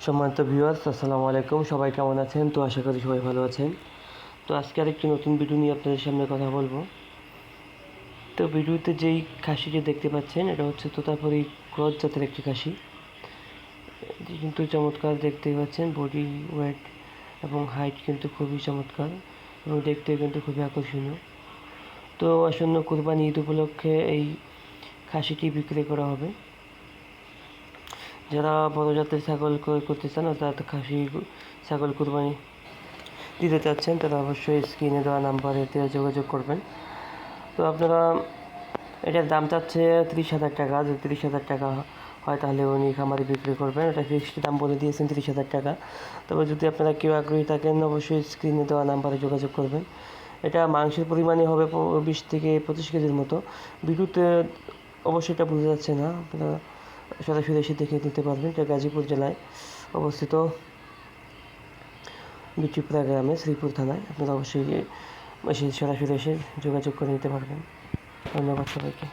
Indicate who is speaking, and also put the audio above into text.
Speaker 1: সম্মানিত ভিউয়ার্স, আসসালামু আলাইকুম। সবাই কেমন আছেন? তো আশা করি সবাই ভালো আছেন। তো আজকে আরেকটি নতুন ভিডিও নিয়ে আপনাদের সামনে কথা বলবো। তো ভিডিওতে যেই খাসিটি দেখতে পাচ্ছেন, এটা হচ্ছে তোতাপুরি ক্রস জাতের একটি খাসি। এটি কিন্তু চমৎকার, দেখতেই পাচ্ছেন। বডি ওয়েট এবং হাইট কিন্তু খুবই চমৎকার এবং দেখতে কিন্তু খুবই আকর্ষণীয়। তো আসন্ন কুরবানি ঈদ উপলক্ষে এই খাসিটি বিক্রি করা হবে। যারা বড় জাতের ছাগল ক্রয় করতে চান, অর্থাৎ খাসি ছাগল কুরবানি দিতে চাচ্ছেন, তারা অবশ্যই স্ক্রিনে দেওয়া নাম্বারেতে যোগাযোগ করবেন। তো আপনারা, এটার দাম চাচ্ছে 30,000 টাকা। যদি 30,000 টাকা হয় তাহলে উনি খামারে বিক্রি করবেন। এটা ফিক্সড দাম বলে দিয়েছেন 30,000 টাকা। তবে যদি আপনারা কেউ আগ্রহী থাকেন, অবশ্যই স্ক্রিনে দেওয়া নাম্বারে যোগাযোগ করবেন। এটা মাংসের পরিমাণই হবে 20 থেকে 25 কেজির মতো। ভিডিওতে অবশ্যই এটা বোঝা যাচ্ছে না, আপনারা সরাসরি এসে দেখে নিতে পারবেন। এটা গাজীপুর জেলায় অবস্থিত, বিচিপুরা গ্রামে, শ্রীপুর থানায়। আপনারা অবশ্যই এসে সরাসরি এসে যোগাযোগ করে নিতে পারবেন। ধন্যবাদ সবাইকে।